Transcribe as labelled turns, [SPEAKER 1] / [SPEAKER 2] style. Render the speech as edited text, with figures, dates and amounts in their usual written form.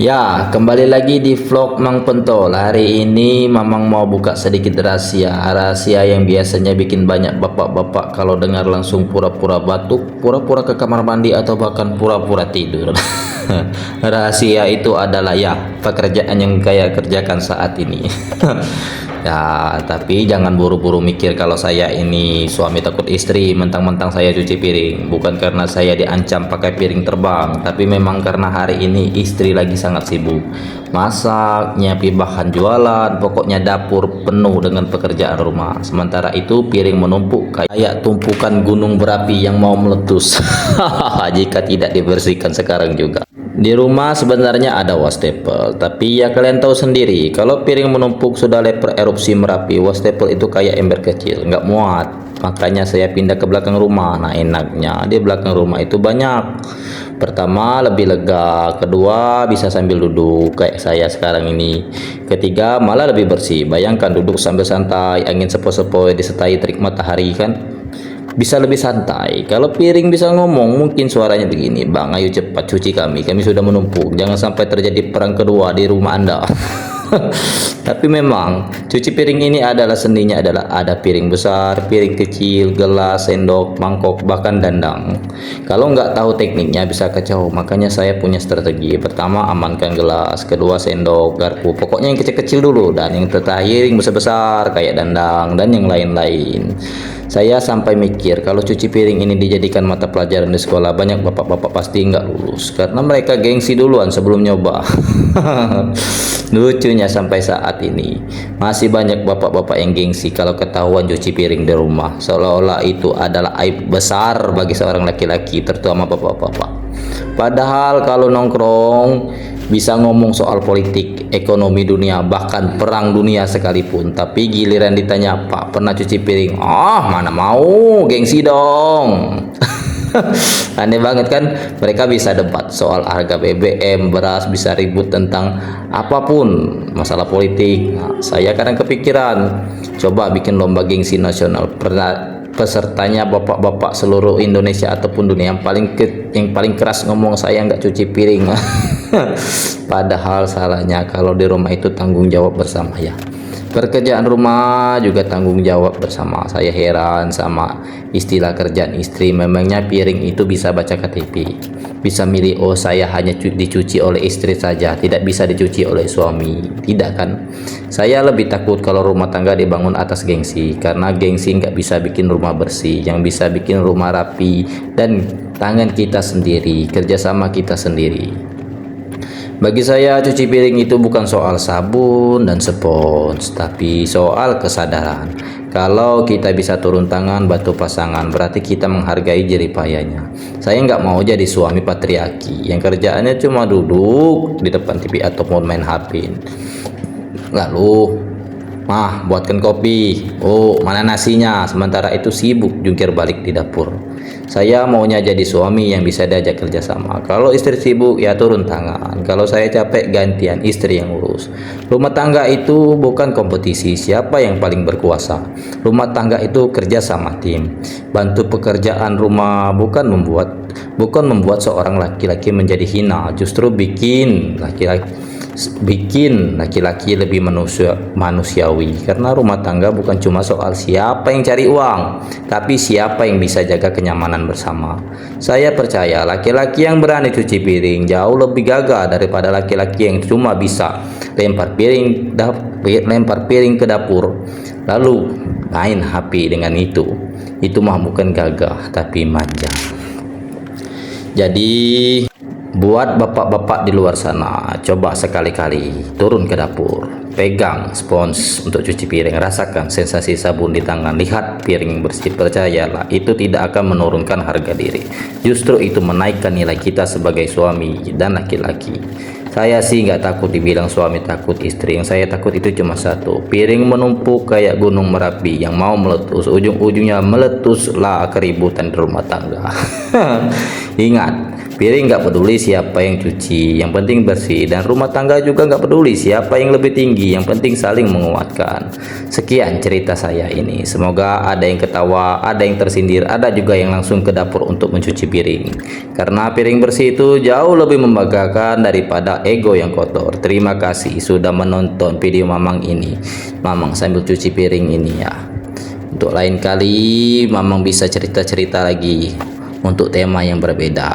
[SPEAKER 1] Ya, kembali lagi di vlog Mang Pentol. Hari ini Mamang mau buka sedikit rahasia yang biasanya bikin banyak bapak-bapak kalau dengar langsung pura-pura batuk, pura-pura ke kamar mandi atau bahkan pura-pura tidur. Rahasia itu adalah ya pekerjaan yang saya kerjakan saat ini. Ya, tapi jangan buru-buru mikir kalau saya ini suami takut istri, mentang-mentang saya cuci piring. Bukan karena saya diancam pakai piring terbang, tapi memang karena hari ini istri lagi sangat sibuk. Masak, nyiapin bahan jualan, pokoknya dapur penuh dengan pekerjaan rumah. Sementara itu piring menumpuk kayak tumpukan gunung berapi yang mau meletus. Jika tidak dibersihkan sekarang juga. Di rumah sebenarnya ada wastafel, tapi ya kalian tahu sendiri, kalau piring menumpuk sudah leper erupsi Merapi, wastafel itu kayak ember kecil, nggak muat. Makanya saya pindah ke belakang rumah. Nah, enaknya di belakang rumah itu banyak. Pertama, lebih lega. Kedua, bisa sambil duduk kayak saya sekarang ini. Ketiga, malah lebih bersih. Bayangkan duduk sambil santai, angin sepoi-sepoi disertai terik matahari kan. Bisa lebih santai. Kalau piring bisa ngomong, mungkin suaranya begini, Bang, ayo cepat cuci kami sudah menumpuk, jangan sampai terjadi perang kedua di rumah Anda. Tapi memang cuci piring ini adalah seninya, adalah ada piring besar, piring kecil, gelas, sendok, mangkok, bahkan dandang. Kalau nggak tahu tekniknya bisa kacau. Makanya saya punya strategi. Pertama, amankan gelas, kedua sendok, garpu, pokoknya yang kecil-kecil dulu, dan yang terakhir yang besar-besar kayak dandang dan yang lain-lain. Saya sampai mikir kalau cuci piring ini dijadikan mata pelajaran di sekolah, banyak bapak-bapak pasti nggak lulus karena mereka gengsi duluan sebelum nyoba. Lucunya sampai saat ini masih banyak bapak-bapak yang gengsi kalau ketahuan cuci piring di rumah, seolah-olah itu adalah aib besar bagi seorang laki-laki, terutama bapak-bapak. Padahal kalau nongkrong bisa ngomong soal politik, ekonomi dunia, bahkan perang dunia sekalipun, tapi giliran ditanya, Pak pernah cuci piring? Mana mau, gengsi dong. Aneh banget kan, mereka bisa debat soal harga BBM, beras, bisa ribut tentang apapun masalah politik. Nah, saya kadang kepikiran coba bikin lomba gengsi nasional. Pesertanya bapak-bapak seluruh Indonesia ataupun dunia, yang paling keras ngomong saya nggak cuci piring. Padahal salahnya kalau di rumah itu tanggung jawab bersama ya. Pekerjaan rumah juga tanggung jawab bersama. Saya heran sama istilah kerjaan istri. Memangnya piring itu bisa baca KTP, bisa milih, oh saya hanya dicuci oleh istri saja, tidak bisa dicuci oleh suami? Tidak kan? Saya lebih takut kalau rumah tangga dibangun atas gengsi, karena gengsi nggak bisa bikin rumah bersih. Yang bisa bikin rumah rapi dan tangan kita sendiri, kerjasama kita sendiri. Bagi saya cuci piring itu bukan soal sabun dan spons, tapi soal kesadaran. Kalau kita bisa turun tangan bantu pasangan, berarti kita menghargai jerih payahnya. Saya nggak mau jadi suami patriarki yang kerjaannya cuma duduk di depan TV ataupun main HP. Lalu, buatkan kopi. Oh, mana nasinya? Sementara itu sibuk jungkir balik di dapur. Saya maunya jadi suami yang bisa diajak kerjasama. Kalau istri sibuk ya turun tangan. Kalau saya capek gantian istri yang urus. Rumah tangga itu bukan kompetisi siapa yang paling berkuasa. Rumah tangga itu kerja sama tim. Bantu pekerjaan rumah bukan membuat seorang laki-laki menjadi hina. Justru bikin laki-laki lebih manusiawi, karena rumah tangga bukan cuma soal siapa yang cari uang, tapi siapa yang bisa jaga kenyamanan bersama. Saya percaya laki-laki yang berani cuci piring jauh lebih gagah daripada laki-laki yang cuma bisa lempar piring ke dapur lalu main HP dengan itu mah bukan gagah tapi manja. Jadi buat bapak-bapak di luar sana, coba sekali-kali turun ke dapur, pegang spons untuk cuci piring, rasakan sensasi sabun di tangan, lihat piring bersih. Percayalah, itu tidak akan menurunkan harga diri, justru itu menaikkan nilai kita sebagai suami dan laki-laki. Saya sih nggak takut dibilang suami takut istri, yang saya takut itu cuma satu, piring menumpuk kayak gunung Merapi yang mau meletus, ujung-ujungnya meletuslah keributan di rumah tangga. Ingat, Piring nggak peduli siapa yang cuci, yang penting bersih. Dan rumah tangga juga nggak peduli siapa yang lebih tinggi, yang penting saling menguatkan. Sekian cerita saya ini. Semoga ada yang ketawa, ada yang tersindir, ada juga yang langsung ke dapur untuk mencuci piring. Karena piring bersih itu jauh lebih membanggakan daripada ego yang kotor. Terima kasih sudah menonton video Mamang ini. Mamang sambil cuci piring ini ya. Untuk lain kali Mamang bisa cerita-cerita lagi untuk tema yang berbeda.